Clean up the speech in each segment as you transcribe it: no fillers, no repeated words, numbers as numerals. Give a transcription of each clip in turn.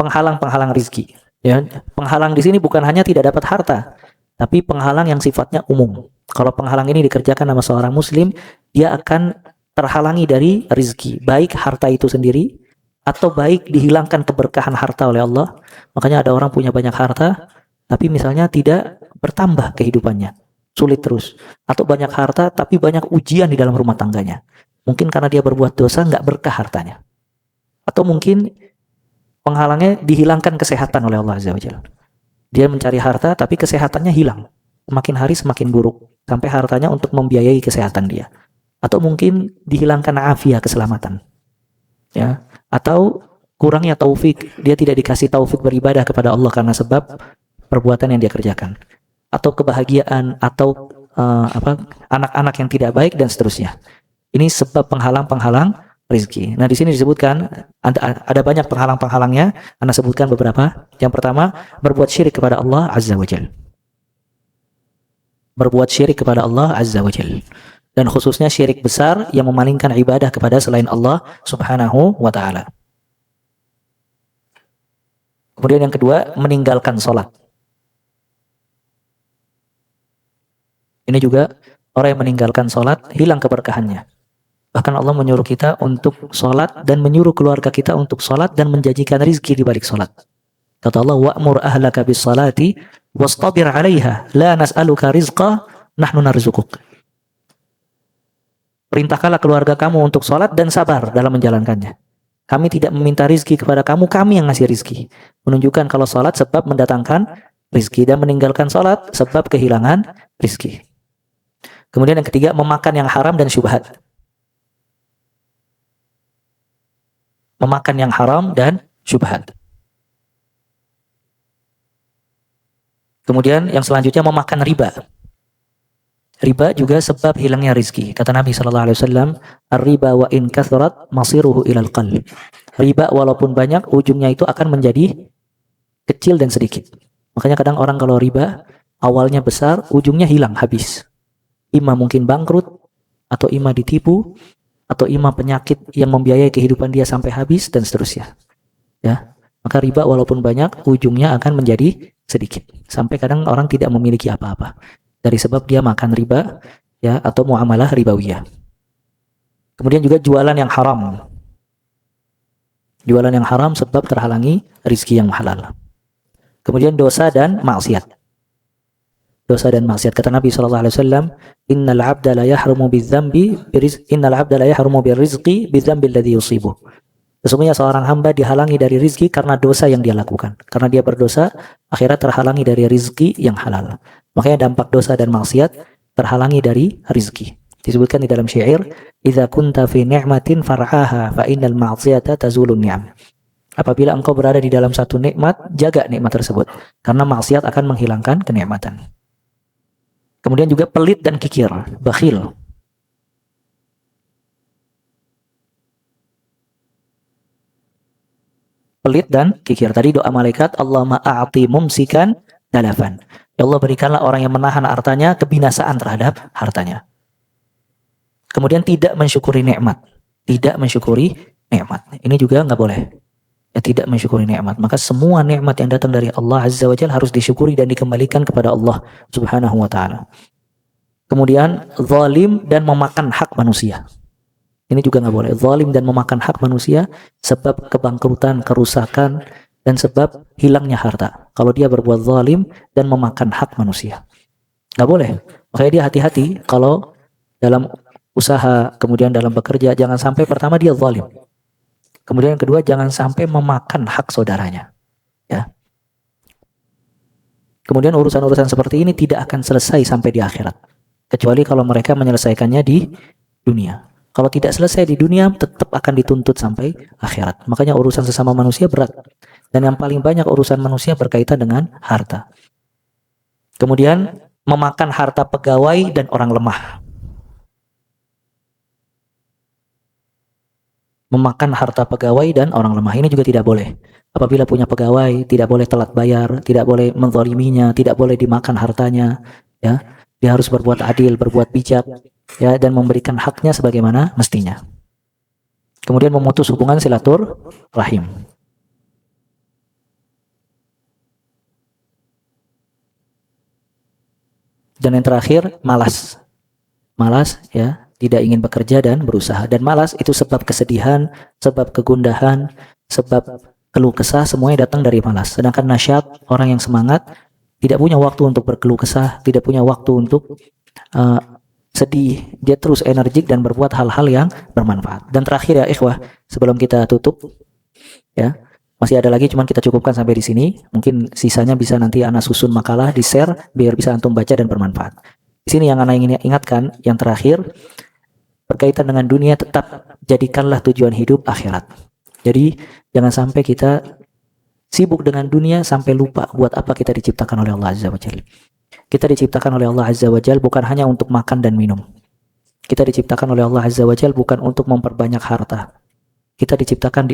penghalang-penghalang rizki. Ya, penghalang di sini bukan hanya tidak dapat harta, tapi penghalang yang sifatnya umum. Kalau penghalang ini dikerjakan sama seorang muslim, dia akan terhalangi dari rizki, baik harta itu sendiri, atau baik dihilangkan keberkahan harta oleh Allah. Makanya ada orang punya banyak harta, tapi misalnya tidak bertambah kehidupannya, sulit terus. Atau banyak harta, tapi banyak ujian di dalam rumah tangganya. Mungkin karena dia berbuat dosa, nggak berkah hartanya. Atau mungkin penghalangnya dihilangkan kesehatan oleh Allah Azza wa Jalla. Dia mencari harta tapi kesehatannya hilang. Semakin hari semakin buruk. Sampai hartanya untuk membiayai kesehatan dia. Atau mungkin dihilangkan afiyah, keselamatan. Ya. Atau kurangnya taufik. Dia tidak dikasih taufik beribadah kepada Allah karena sebab perbuatan yang dia kerjakan. Atau kebahagiaan. Atau anak-anak yang tidak baik dan seterusnya. Ini sebab penghalang-penghalang rizki. Nah di sini disebutkan ada banyak penghalang-penghalangnya. Anda sebutkan beberapa. Yang pertama, berbuat syirik kepada Allah Azza wa Jalla. Berbuat syirik kepada Allah Azza wa Jalla. Dan khususnya syirik besar yang memalingkan ibadah kepada selain Allah Subhanahu wa ta'ala. Kemudian yang kedua, meninggalkan sholat. Ini juga orang yang meninggalkan sholat hilang keberkahannya. Bahkan Allah menyuruh kita untuk sholat dan menyuruh keluarga kita untuk sholat dan menjanjikan rizki di balik sholat. Kata Allah, wa'mur ahlaka bis salati wastabir 'alaiha la nas'aluka rizqa nahnu narzuquk. Perintahkanlah keluarga kamu untuk sholat dan sabar dalam menjalankannya. Kami tidak meminta rizki kepada kamu, kami yang ngasih rizki. Menunjukkan kalau sholat sebab mendatangkan rizki dan meninggalkan sholat sebab kehilangan rizki. Kemudian yang ketiga, memakan yang haram dan syubhat. Memakan yang haram dan syubhat. Kemudian yang selanjutnya memakan riba. Riba juga sebab hilangnya rizki. Kata Nabi SAW, ar-riba wa in kathurat masiruhu ilal qalb. Riba walaupun banyak, ujungnya itu akan menjadi kecil dan sedikit. Makanya kadang orang kalau riba, awalnya besar, ujungnya hilang, habis. Ima mungkin bangkrut, atau ima ditipu, atau ima penyakit yang membiayai kehidupan dia sampai habis, dan seterusnya. Ya, maka riba walaupun banyak, ujungnya akan menjadi sedikit. Sampai kadang orang tidak memiliki apa-apa. Dari sebab dia makan riba, ya, atau muamalah ribawiyah. Kemudian juga jualan yang haram. Jualan yang haram sebab terhalangi rizki yang halal. Kemudian dosa dan maksiat. Dosa dan maksiat. Kata Nabi SAW, innal abda la yahrumu birrizqi bidzambi alladhi yusibuh. Sesungguhnya seorang hamba dihalangi dari rizki karena dosa yang dia lakukan. Karena dia berdosa, akhirnya terhalangi dari rizki yang halal. Makanya dampak dosa dan maksiat terhalangi dari rizki. Disebutkan di dalam syair, idza kunta fi ni'matin far'aha fa innal ma'siyata tazulun ni'am. Apabila engkau berada di dalam satu nikmat, jaga nikmat tersebut. Karena maksiat akan menghilangkan kenikmatan. Kemudian juga pelit dan kikir, bakhil. Pelit dan kikir. Tadi doa malaikat, Allahumma a'ti mumsikan talafan. Ya Allah, berikanlah orang yang menahan hartanya kebinasaan terhadap hartanya. Kemudian tidak mensyukuri nikmat. Tidak mensyukuri nikmat. Ini juga nggak boleh. Ya, tidak mensyukuri nikmat. Maka semua nikmat yang datang dari Allah Azza wa Jalla harus disyukuri dan dikembalikan kepada Allah Subhanahu wa ta'ala. Kemudian zalim dan memakan hak manusia. Ini juga nggak boleh. Zalim dan memakan hak manusia sebab kebangkrutan, kerusakan, dan sebab hilangnya harta. Kalau dia berbuat zalim dan memakan hak manusia, nggak boleh. Makanya dia hati-hati kalau dalam usaha, kemudian dalam bekerja, jangan sampai pertama dia zalim. Kemudian yang kedua, jangan sampai memakan hak saudaranya. Ya. Kemudian urusan-urusan seperti ini tidak akan selesai sampai di akhirat. Kecuali kalau mereka menyelesaikannya di dunia. Kalau tidak selesai di dunia, tetap akan dituntut sampai akhirat. Makanya urusan sesama manusia berat. Dan yang paling banyak urusan manusia berkaitan dengan harta. Kemudian memakan harta pegawai dan orang lemah. Memakan harta pegawai dan orang lemah ini juga tidak boleh. Apabila punya pegawai, tidak boleh telat bayar, tidak boleh menzaliminya, tidak boleh dimakan hartanya, ya. Dia harus berbuat adil, berbuat bijak, ya, dan memberikan haknya sebagaimana mestinya. Kemudian memutus hubungan silaturahim. Dan yang terakhir, malas. Malas ya, tidak ingin bekerja dan berusaha. Dan malas itu sebab kesedihan, sebab kegundahan, sebab keluh kesah, semuanya datang dari malas. Sedangkan nasyat, orang yang semangat, tidak punya waktu untuk berkeluh kesah, tidak punya waktu untuk sedih. Dia terus energik dan berbuat hal-hal yang bermanfaat. Dan terakhir ya ikhwah, sebelum kita tutup ya, masih ada lagi, cuman kita cukupkan sampai di sini. Mungkin sisanya bisa nanti ana susun makalah, di-share biar bisa antum baca dan bermanfaat. Di sini yang ana ingin ingatkan, yang terakhir berkaitan dengan dunia, tetap jadikanlah tujuan hidup akhirat. Jadi jangan sampai kita sibuk dengan dunia sampai lupa buat apa kita diciptakan oleh Allah Azza wa Jalla. Kita diciptakan oleh Allah Azza wa Jalla bukan hanya untuk makan dan minum. Kita diciptakan oleh Allah Azza wa Jalla bukan untuk memperbanyak harta. Kita diciptakan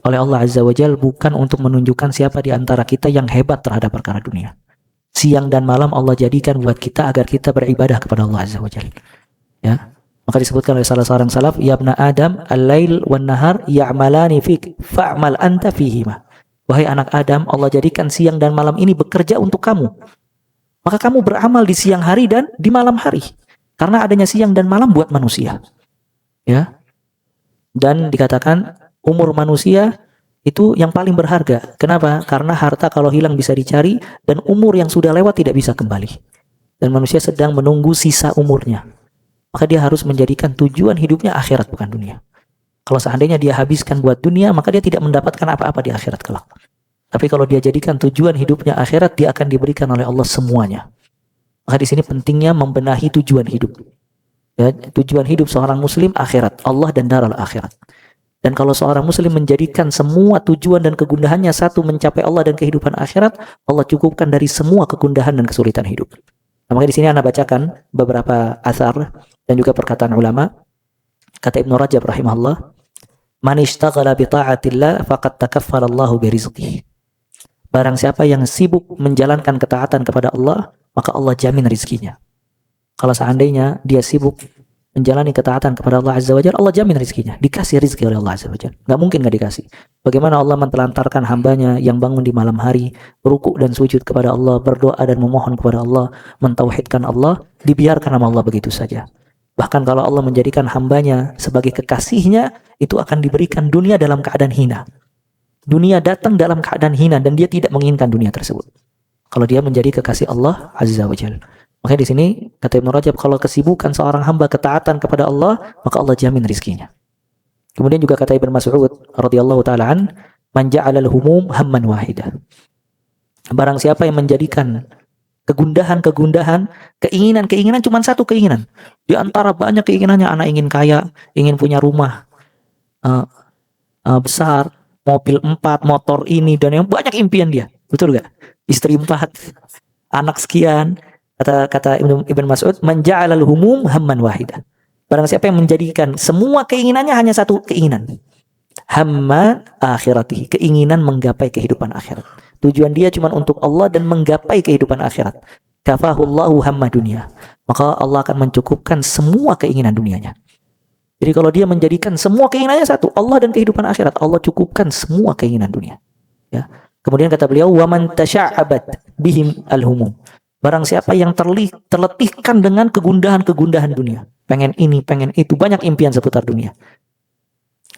oleh Allah Azza wa Jalla bukan untuk menunjukkan siapa di antara kita yang hebat terhadap perkara dunia. Siang dan malam Allah jadikan buat kita agar kita beribadah kepada Allah Azza wa Jalla. Ya. Maka disebutkan oleh salah seorang salaf, ya ibna Adam, al-lail wan nahar ya'malani fik, fa'mal anta fihima. Wahai anak Adam, Allah jadikan siang dan malam ini bekerja untuk kamu. Maka kamu beramal di siang hari dan di malam hari. Karena adanya siang dan malam buat manusia. Ya. Dan dikatakan umur manusia itu yang paling berharga. Kenapa? Karena harta kalau hilang bisa dicari, dan umur yang sudah lewat tidak bisa kembali. Dan manusia sedang menunggu sisa umurnya. Maka dia harus menjadikan tujuan hidupnya akhirat, bukan dunia. Kalau seandainya dia habiskan buat dunia, maka dia tidak mendapatkan apa-apa di akhirat kelak. Tapi kalau dia jadikan tujuan hidupnya akhirat, dia akan diberikan oleh Allah semuanya. Maka di sini pentingnya membenahi tujuan hidup. Ya, tujuan hidup seorang muslim akhirat, Allah dan daral akhirat. Dan kalau seorang muslim menjadikan semua tujuan dan kegundahannya satu, mencapai Allah dan kehidupan akhirat, Allah cukupkan dari semua kegundahan dan kesulitan hidup. Nah, makanya di sini Anda bacakan beberapa athar dan juga perkataan ulama. Kata Ibnu Rajab rahimahullah, man ishtaghala bi ta'atillah faqad takaffala Allahu bi rizqihi. Barang siapa yang sibuk menjalankan ketaatan kepada Allah, maka Allah jamin rizkinya. Kalau seandainya dia sibuk menjalani ketaatan kepada Allah Azza wa Jalla, Allah jamin rizkinya. Dikasih rizki oleh Allah Azza wa Jalla. Nggak mungkin nggak dikasih. Bagaimana Allah mentelantarkan hambanya yang bangun di malam hari, rukuk dan sujud kepada Allah, berdoa dan memohon kepada Allah, mentauhidkan Allah, dibiarkan sama Allah begitu saja. Bahkan kalau Allah menjadikan hambanya sebagai kekasihnya, itu akan diberikan dunia dalam keadaan hina. Dunia datang dalam keadaan hina dan dia tidak menginginkan dunia tersebut. Kalau dia menjadi kekasih Allah Azza wa Jalla. Makanya di sini kata Ibnu Rajab, kalau kesibukan seorang hamba ketaatan kepada Allah, maka Allah jamin rizkinya. Kemudian juga kata Ibnu Mas'ud radhiyallahu taala an, man ja'alal humum hamman wahidah. Barang siapa yang menjadikan kegundahan, keinginan cuma satu keinginan. Di antara banyak keinginannya, anak ingin kaya, ingin punya rumah besar, mobil 4, motor ini, dan yang banyak impian dia. Betul gak? Istri 4, anak sekian. Kata Ibnu Mas'ud, man ja'alal humum hamman wahidah. Barang siapa yang menjadikan semua keinginannya hanya satu keinginan. Hamma akhiratihi, keinginan menggapai kehidupan akhirat. Tujuan dia cuma untuk Allah dan menggapai kehidupan akhirat. Kafahullahu hamma dunia. Maka Allah akan mencukupkan semua keinginan dunianya. Jadi kalau dia menjadikan semua keinginannya satu, Allah dan kehidupan akhirat, Allah cukupkan semua keinginan dunia. Ya. Kemudian kata beliau, wa man tasha'abat bihim al-humum. Barang siapa yang terletihkan dengan kegundahan dunia. Pengen ini, pengen itu, banyak impian seputar dunia.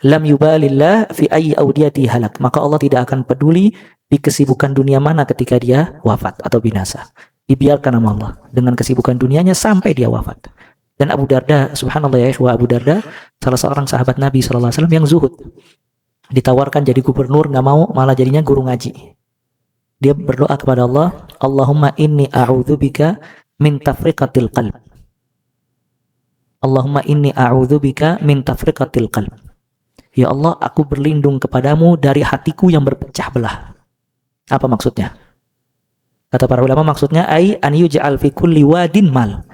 Lam yubalillah fi ayyi awdiyati halak. Maka Allah tidak akan peduli di kesibukan dunia mana ketika dia wafat atau binasa. Dibiarkan sama Allah dengan kesibukan dunianya sampai dia wafat. Dan Abu Darda, subhanallah ya ikhwah, Abu Darda salah seorang sahabat Nabi SAW yang zuhud. Ditawarkan jadi gubernur, gak mau, malah jadinya guru ngaji. Dia berdoa kepada Allah, Allahumma inni a'udzubika min tafriqatil qalb. Allahumma inni a'udzubika min tafriqatil qalb. Ya Allah, aku berlindung kepadamu dari hatiku yang berpecah belah. Apa maksudnya? Kata para ulama, maksudnya ai an yuj'al fi kulli wadin mal.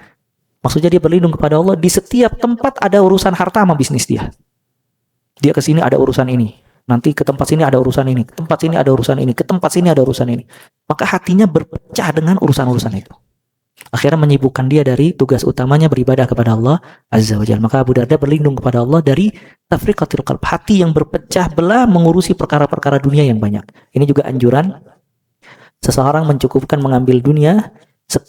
Maksudnya dia berlindung kepada Allah di setiap tempat ada urusan harta sama bisnis dia. Dia ke sini ada urusan ini. Nanti ke tempat sini ada urusan ini, ke tempat sini ada urusan ini, ke tempat sini ada urusan ini. Maka hatinya berpecah dengan urusan-urusan itu. Akhirnya menyibukkan dia dari tugas utamanya beribadah kepada Allah Azza wa Jalla. Maka Abu Darda berlindung kepada Allah dari tafriqatil qalb, hati yang berpecah belah mengurusi perkara-perkara dunia yang banyak. Ini juga anjuran seseorang mencukupkan mengambil dunia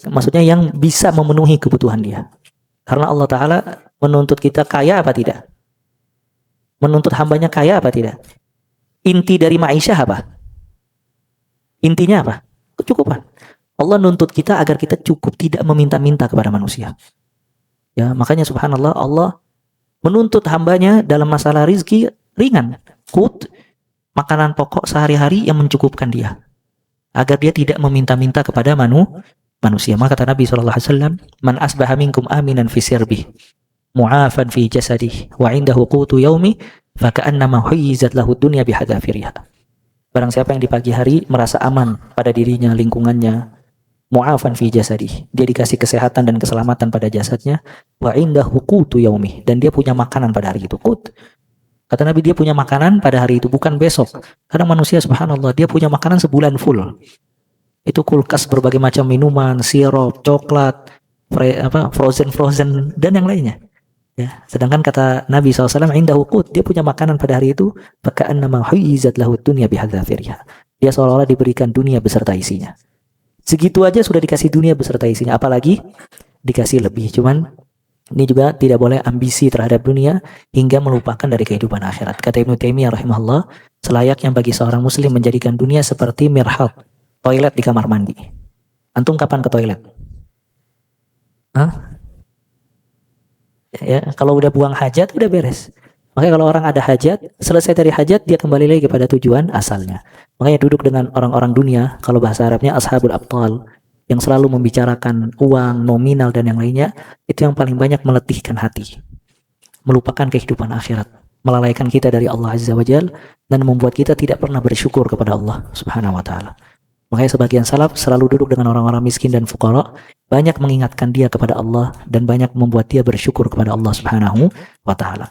Maksudnya yang bisa memenuhi kebutuhan dia. Karena Allah Ta'ala menuntut kita kaya apa tidak? Menuntut hambanya kaya apa tidak? Inti dari ma'isyah apa? Intinya apa? Kecukupan. Allah nuntut kita agar kita cukup, tidak meminta-minta kepada manusia. Ya, makanya subhanallah, Allah menuntut hambanya dalam masalah rizki ringan. Qut, makanan pokok sehari-hari yang mencukupkan dia. Agar dia tidak meminta-minta kepada manusia. Maka kata Nabi SAW, man asbaha minkum aminan fi sirbih, mu'afan fi jasadih, wa indahu qutu yaumi, faka'annama huyyizat lahu dunya bihadafiriha. Barang siapa yang di pagi hari merasa aman pada dirinya, lingkungannya, mu'afan fi jasadih, dia dikasih kesehatan dan keselamatan pada jasadnya, wa indahu qutu yaumi, dan dia punya makanan pada hari itu. Qut, kata Nabi, dia punya makanan pada hari itu, bukan besok. Kadang manusia subhanallah, dia punya makanan sebulan full. Itu kulkas berbagai macam minuman, sirup, coklat, frozen dan yang lainnya. Ya, sedangkan kata Nabi SAW, indahu qut, dia punya makanan pada hari itu, faka'annama huyyizat lahu dunya bihadzafiriha. Dia seolah-olah diberikan dunia beserta isinya. Segitu aja sudah dikasih dunia beserta isinya, apalagi dikasih lebih. Cuman ini juga tidak boleh ambisi terhadap dunia hingga melupakan dari kehidupan akhirat. Kata Ibnu Taimiyah rahimahullah, selayaknya bagi seorang muslim menjadikan dunia seperti mirhad, toilet di kamar mandi. Antum kapan ke toilet? Hah? Ya, kalau udah buang hajat udah beres. Makanya kalau orang ada hajat, selesai dari hajat dia kembali lagi kepada tujuan asalnya. Makanya duduk dengan orang-orang dunia, kalau bahasa Arabnya ashabul abtal, yang selalu membicarakan uang, nominal dan yang lainnya, itu yang paling banyak meletihkan hati, melupakan kehidupan akhirat, melalaikan kita dari Allah Azza wa Jalla, dan membuat kita tidak pernah bersyukur kepada Allah Subhanahu wa Ta'ala. Makanya sebagian salaf selalu duduk dengan orang-orang miskin dan fuqara, banyak mengingatkan dia kepada Allah dan banyak membuat dia bersyukur kepada Allah Subhanahu wa Ta'ala.